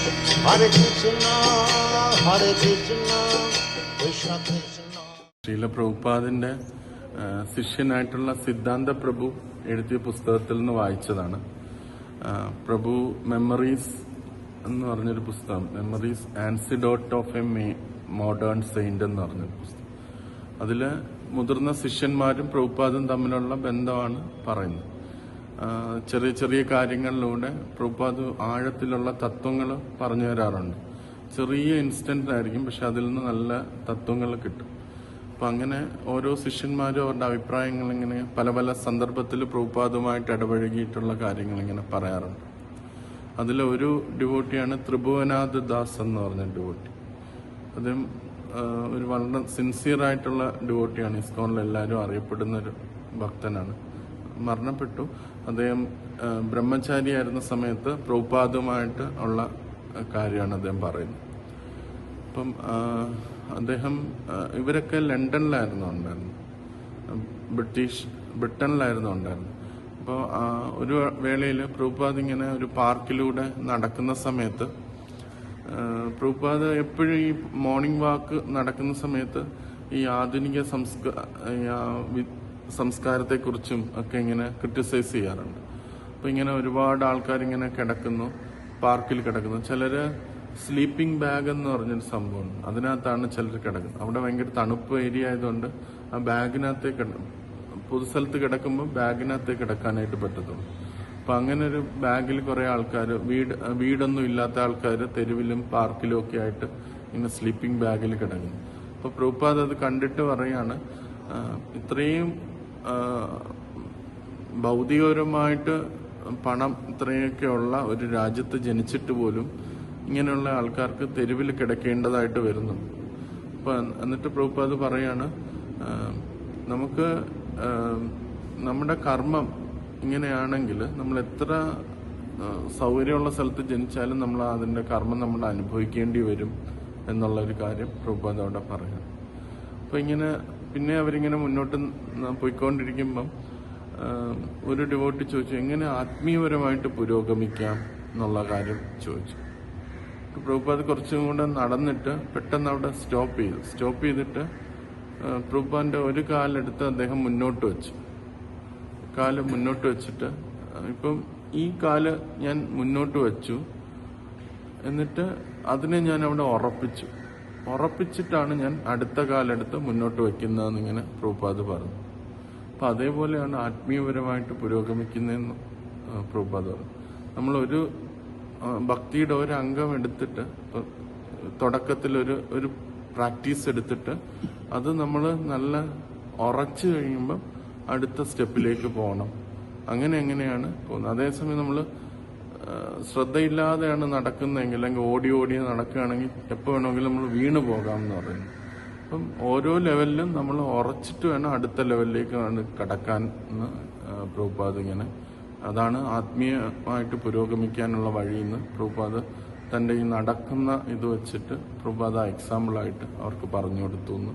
Hare Krishna, Hare Krishna, Krishna Krishna. Srila പ്രഭുപാദിന്റെ ശിഷ്യനായിട്ടുള്ള സിദ്ധാന്ത പ്രഭു എഴുതിയ പുസ്തകത്തിൽ നിന്ന് വായിച്ചതാണ്. പ്രഭു മെമ്മറീസ് എന്ന് പറഞ്ഞൊരു പുസ്തകം, memories anecdote of a modern saint എന്ന് പറഞ്ഞൊരു പുസ്തകം. അതിൽ മുതിർന്ന ശിഷ്യന്മാരും പ്രഭുപാദും തമ്മിലുള്ള ബന്ധമാണ് പറയുന്നത്. ചെറിയ ചെറിയ കാര്യങ്ങളിലൂടെ പ്രഭുപാദ് ആഴത്തിലുള്ള തത്വങ്ങൾ പറഞ്ഞു തരാറുണ്ട്. ചെറിയ ഇൻസ്റ്റന്റ് ആയിരിക്കും, പക്ഷെ അതിൽ നിന്ന് നല്ല തത്വങ്ങൾ കിട്ടും. അപ്പം അങ്ങനെ ഓരോ ശിഷ്യന്മാരും അവരുടെ അഭിപ്രായങ്ങൾ ഇങ്ങനെ പല പല സന്ദർഭത്തിൽ പ്രഭുപാദുമായിട്ട് ഇടപഴകിയിട്ടുള്ള കാര്യങ്ങൾ ഇങ്ങനെ പറയാറുണ്ട്. അതിലൊരു ഡിവോട്ടിയാണ് ത്രിഭുവനാഥ് ദാസ് എന്ന് പറഞ്ഞ ഡിവോട്ടി. അദ്ദേഹം ഒരു വളരെ സിൻസിയറായിട്ടുള്ള ഡിവോട്ടിയാണ്. ഇസ്കോണിൽ എല്ലാവരും അറിയപ്പെടുന്ന ഒരു ഭക്തനാണ്. മരണപ്പെട്ടു. അദ്ദേഹം ബ്രഹ്മചാരിയായിരുന്ന സമയത്ത് പ്രഭുപാദുമായിട്ട് ഉള്ള കാര്യമാണ് അദ്ദേഹം പറയുന്നത്. അപ്പം അദ്ദേഹം ഇവരൊക്കെ ലണ്ടനിലായിരുന്നു ഉണ്ടായിരുന്നു, ബ്രിട്ടനിലായിരുന്നു ഉണ്ടായിരുന്നു. അപ്പോൾ ഒരു വേളയിൽ പ്രഭുപാദ് ഇങ്ങനെ ഒരു പാർക്കിലൂടെ നടക്കുന്ന സമയത്ത് പ്രഭുപാദ് എപ്പോഴും ഈ മോർണിംഗ് വാക്ക് നടക്കുന്ന സമയത്ത് ഈ ആധുനിക സംസ്കാരത്തെക്കുറിച്ചും ഒക്കെ ഇങ്ങനെ ക്രിട്ടിസൈസ് ചെയ്യാറുണ്ട്. അപ്പോൾ ഇങ്ങനെ ഒരുപാട് ആൾക്കാർ ഇങ്ങനെ കിടക്കുന്നു, പാർക്കിൽ കിടക്കുന്നു. ചിലര് സ്ലീപ്പിംഗ് ബാഗ് എന്ന് പറഞ്ഞൊരു സംഭവമാണ്, അതിനകത്താണ് ചിലർ കിടക്കുന്നത്. അവിടെ ഭയങ്കര തണുപ്പ് ഏരിയ ആയതുകൊണ്ട് ആ ബാഗിനകത്തേക്ക് പൊതുസ്ഥലത്ത് കിടക്കുമ്പോൾ ബാഗിനകത്തേക്ക് കിടക്കാനായിട്ട് പറ്റത്തുള്ളൂ. അപ്പം അങ്ങനെ ഒരു ബാഗിൽ കുറേ ആൾക്കാർ, വീടൊന്നും ഇല്ലാത്ത ആൾക്കാർ തെരുവിലും പാർക്കിലും ഒക്കെ ആയിട്ട് ഇങ്ങനെ സ്ലീപ്പിംഗ് ബാഗിൽ കിടക്കുന്നു. അപ്പോൾ പ്രഭുപാദ് അത് കണ്ടിട്ട് പറയാണ്, ഇത്രയും ഭൗതികപരമായിട്ട് പണം ഇത്രയൊക്കെ ഉള്ള ഒരു രാജ്യത്ത് ജനിച്ചിട്ട് പോലും ഇങ്ങനെയുള്ള ആൾക്കാർക്ക് തെരുവിൽ കിടക്കേണ്ടതായിട്ട് വരുന്നു. അപ്പം എന്നിട്ട് പ്രഭുപാദ് പറയാണ്, നമുക്ക് നമ്മുടെ കർമ്മം ഇങ്ങനെയാണെങ്കിൽ നമ്മൾ എത്ര സൗകര്യമുള്ള സ്ഥലത്ത് ജനിച്ചാലും നമ്മൾ അതിൻ്റെ കർമ്മം നമ്മൾ അനുഭവിക്കേണ്ടി വരും എന്നുള്ളൊരു കാര്യം പ്രഭുപാദ് അവിടെ പറയാം. അപ്പം ഇങ്ങനെ പിന്നെ അവരിങ്ങനെ മുന്നോട്ട് പോയിക്കൊണ്ടിരിക്കുമ്പം ഒരു ഡിവോട്ടി ചോദിച്ചു, എങ്ങനെ ആത്മീയപരമായിട്ട് പുരോഗമിക്കാം എന്നുള്ള കാര്യം ചോദിച്ചു. പ്രഭുപാദ് കുറച്ചും കൂടെ നടന്നിട്ട് പെട്ടെന്ന് അവിടെ സ്റ്റോപ്പ് ചെയ്തിട്ട് പ്രഭുപാദിന്റെ ഒരു കാലെടുത്ത് അദ്ദേഹം മുന്നോട്ട് വെച്ചു. കാല് മുന്നോട്ട് വെച്ചിട്ട്, ഇപ്പം ഈ കാല് ഞാൻ മുന്നോട്ട് വെച്ചു, എന്നിട്ട് അതിനെ ഞാൻ അവിടെ ഉറപ്പിച്ചിട്ടാണ് ഞാൻ അടുത്ത കാലെടുത്ത് മുന്നോട്ട് വയ്ക്കുന്നതെന്ന് ഇങ്ങനെ പ്രഭുപാദ് പറഞ്ഞു. അപ്പം അതേപോലെയാണ് ആത്മീയപരമായിട്ട് പുരോഗമിക്കുന്നതെന്ന് പ്രഭുപാദ് പറഞ്ഞു. നമ്മളൊരു ഭക്തിയുടെ ഒരു അംഗം എടുത്തിട്ട്, തുടക്കത്തിൽ ഒരു പ്രാക്ടീസ് എടുത്തിട്ട് അത് നമ്മൾ നല്ല ഉറച്ചു കഴിയുമ്പം അടുത്ത സ്റ്റെപ്പിലേക്ക് പോകണം. അങ്ങനെയാണ് പോകുന്നത്. അതേസമയം നമ്മൾ ശ്രദ്ധയില്ലാതെയാണ് നടക്കുന്നതെങ്കിൽ, അല്ലെങ്കിൽ ഓടി നടക്കുകയാണെങ്കിൽ എപ്പോൾ വേണമെങ്കിലും നമ്മൾ വീണ് പോകാം എന്ന് പറയുന്നു. അപ്പം ഓരോ ലെവലിലും നമ്മൾ ഉറച്ചിട്ട് വേണം അടുത്ത ലെവലിലേക്ക് കടക്കാൻ എന്ന് പ്രഭുപാദ് ഇങ്ങനെ, അതാണ് ആത്മീയമായിട്ട് പുരോഗമിക്കാനുള്ള വഴിയെന്ന് പ്രഭുപാദ് തൻ്റെ ഈ നടക്കുന്ന ഇത് വെച്ചിട്ട് പ്രഭുപാദ് എക്സാമ്പിളായിട്ട് അവർക്ക് പറഞ്ഞു കൊടുത്തു എന്ന്